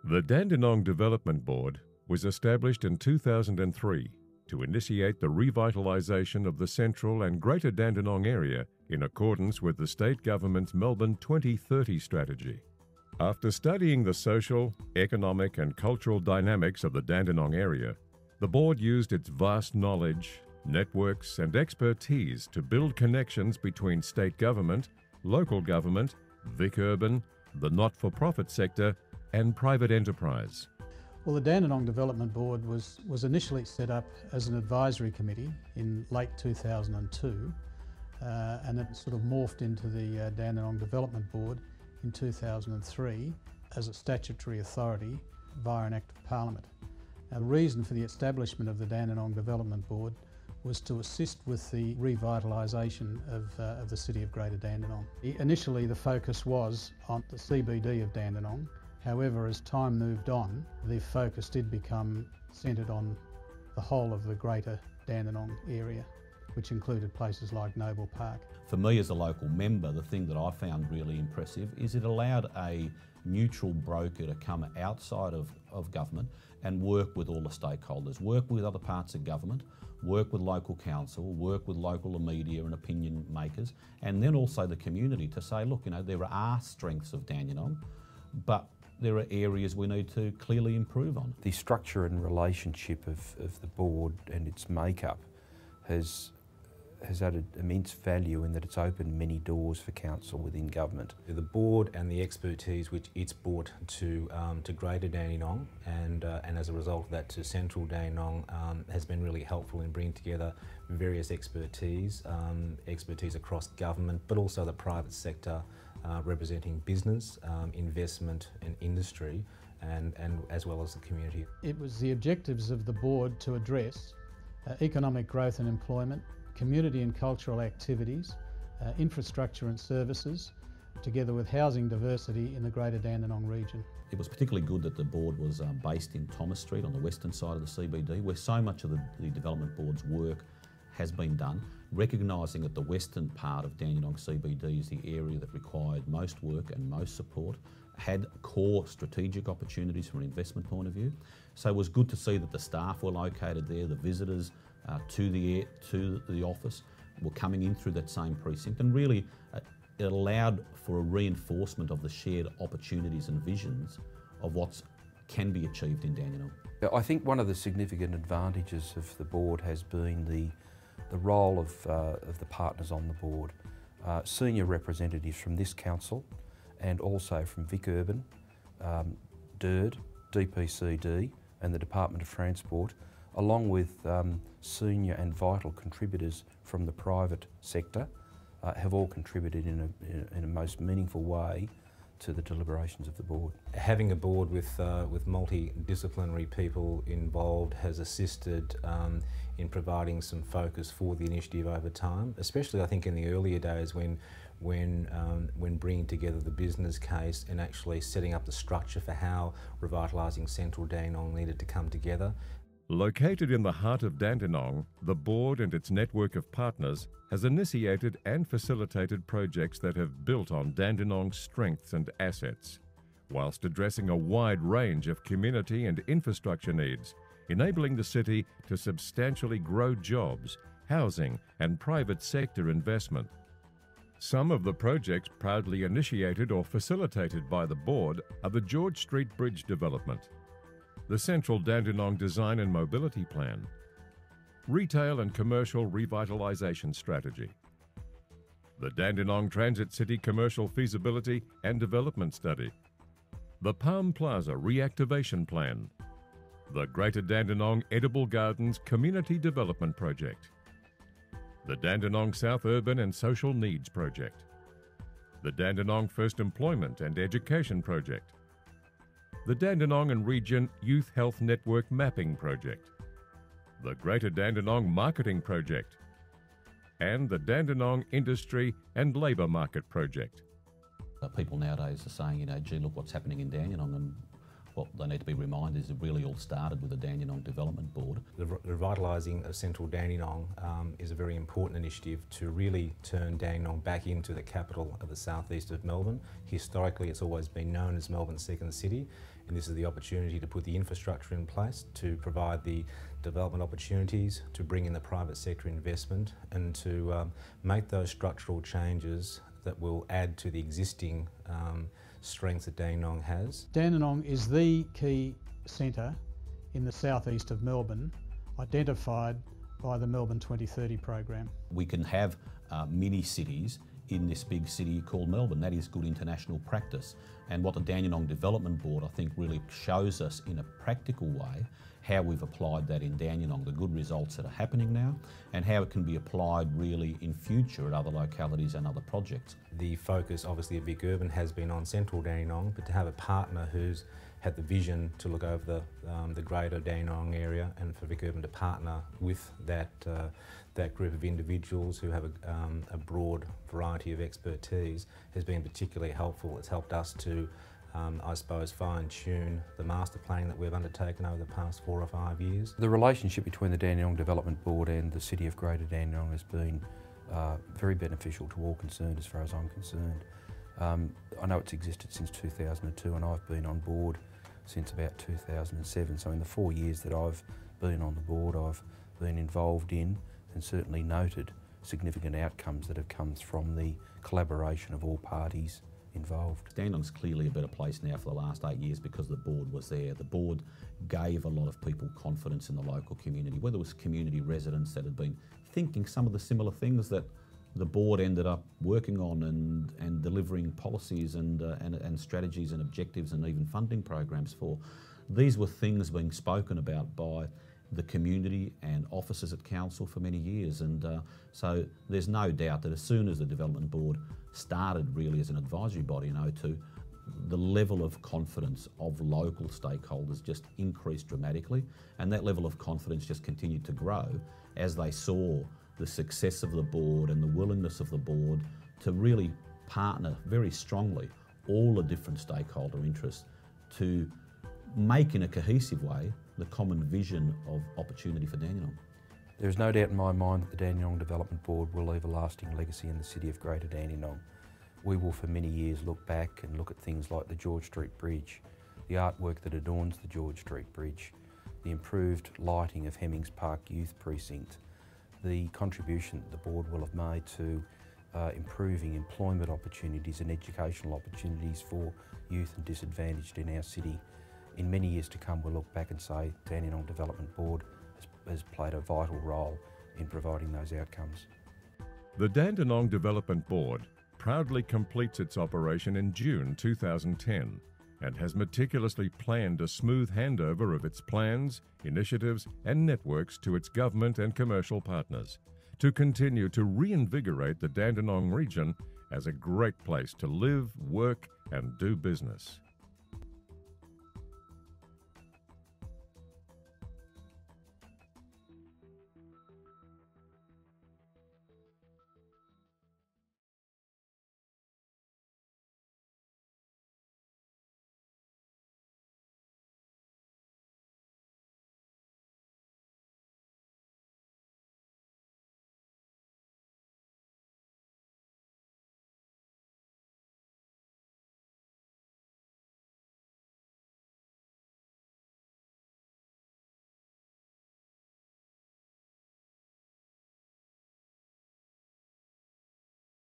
The Dandenong Development Board was established in 2003 to initiate the revitalisation of the central and Greater Dandenong area in accordance with the state government's Melbourne 2030 strategy. After studying the social, economic and cultural dynamics of the Dandenong area, the board used its vast knowledge, networks and expertise to build connections between state government, local government, Vic Urban, the not-for-profit sector and private enterprise. Well, the Dandenong Development Board was initially set up as an advisory committee in late 2002 and it sort of morphed into the Dandenong Development Board in 2003 as a statutory authority via an Act of Parliament. Now, the reason for the establishment of the Dandenong Development Board was to assist with the revitalisation of the city of Greater Dandenong. Initially the focus was on the CBD of Dandenong. However, as time moved on, the focus did become centred on the whole of the Greater Dandenong area, which included places like Noble Park. For me as a local member, the thing that I found really impressive is it allowed a neutral broker to come outside of government and work with all the stakeholders, work with other parts of government, work with local council, work with local media and opinion makers, and then also the community to say, look, there are strengths of Dandenong, but there are areas we need to clearly improve on. The structure and relationship of the board and its makeup has added immense value in that it's opened many doors for council within government. The board and the expertise which it's brought to Greater Dandenong and as a result of that to Central Dandenong has been really helpful in bringing together various expertise across government but also the private sector representing business, investment and industry and as well as the community. It was the objectives of the board to address economic growth and employment, community and cultural activities, infrastructure and services, together with housing diversity in the Greater Dandenong region. It was particularly good that the board was based in Thomas Street on the western side of the CBD, where so much of the Development Board's work has been done, recognising that the western part of Dandenong CBD is the area that required most work and most support, had core strategic opportunities from an investment point of view. So it was good to see that the staff were located there, the visitors to the office were coming in through that same precinct, and really it allowed for a reinforcement of the shared opportunities and visions of what can be achieved in Dandenong. I think one of the significant advantages of the board has been the role of the partners on the board, senior representatives from this council and also from Vic Urban, DIRD, DPCD and the Department of Transport, along with senior and vital contributors from the private sector, have all contributed in a most meaningful way to the deliberations of the board. Having a board with multidisciplinary people involved has assisted in providing some focus for the initiative over time, especially I think in the earlier days when bringing together the business case and actually setting up the structure for how revitalising Central Dandenong needed to come together. Located in the heart of Dandenong, the board and its network of partners has initiated and facilitated projects that have built on Dandenong's strengths and assets, whilst addressing a wide range of community and infrastructure needs, enabling the city to substantially grow jobs, housing and private sector investment. Some of the projects proudly initiated or facilitated by the board are the George Street Bridge development, the Central Dandenong Design and Mobility Plan, Retail and Commercial Revitalisation Strategy, the Dandenong Transit City Commercial Feasibility and Development Study, the Palm Plaza Reactivation Plan, the Greater Dandenong Edible Gardens Community Development Project, the Dandenong South Urban and Social Needs Project, the Dandenong First Employment and Education Project, the Dandenong and Region Youth Health Network Mapping Project, the Greater Dandenong Marketing Project, and the Dandenong Industry and Labour Market Project. People nowadays are saying, gee, look what's happening in Dandenong, and what they need to be reminded is it really all started with the Dandenong Development Board. The revitalising of central Dandenong is a very important initiative to really turn Dandenong back into the capital of the southeast of Melbourne. Historically, it's always been known as Melbourne's second city, and this is the opportunity to put the infrastructure in place to provide the development opportunities, to bring in the private sector investment, and to make those structural changes that will add to the existing strengths that Dandenong has. Dandenong is the key centre in the southeast of Melbourne, identified by the Melbourne 2030 program. We can have mini cities in this big city called Melbourne. That is good international practice. And what the Dandenong Development Board, I think, really shows us in a practical way how we've applied that in Dandenong, the good results that are happening now, and how it can be applied really in future at other localities and other projects. The focus obviously of Vic Urban has been on central Dandenong, but to have a partner who's had the vision to look over the greater Dandenong area, and for Vic Urban to partner with that group of individuals who have a broad variety of expertise has been particularly helpful. It's helped us to I suppose fine-tune the master planning that we've undertaken over the past 4 or 5 years. The relationship between the Dandenong Development Board and the City of Greater Dandenong has been very beneficial to all concerned as far as I'm concerned. I know it's existed since 2002 and I've been on board since about 2007, so in the 4 years that I've been on the board I've been involved in and certainly noted significant outcomes that have come from the collaboration of all parties involved. Dandenong's clearly a better place now for the last 8 years because the board was there. The board gave a lot of people confidence in the local community, whether it was community residents that had been thinking some of the similar things that the board ended up working on and delivering policies and strategies and objectives and even funding programs for. These were things being spoken about by the community and officers at council for many years, and so there's no doubt that as soon as the Development Board started really as an advisory body in 2002, the level of confidence of local stakeholders just increased dramatically, and that level of confidence just continued to grow as they saw the success of the board and the willingness of the board to really partner very strongly all the different stakeholder interests to make in a cohesive way the common vision of opportunity for Dandenong. There is no doubt in my mind that the Dandenong Development Board will leave a lasting legacy in the city of Greater Dandenong. We will for many years look back and look at things like the George Street Bridge, the artwork that adorns the George Street Bridge, the improved lighting of Hemmings Park Youth Precinct, the contribution that the board will have made to improving employment opportunities and educational opportunities for youth and disadvantaged in our city. In many years to come, we'll look back and say Dandenong Development Board has played a vital role in providing those outcomes. The Dandenong Development Board proudly completes its operation in June 2010 and has meticulously planned a smooth handover of its plans, initiatives and networks to its government and commercial partners to continue to reinvigorate the Dandenong region as a great place to live, work and do business.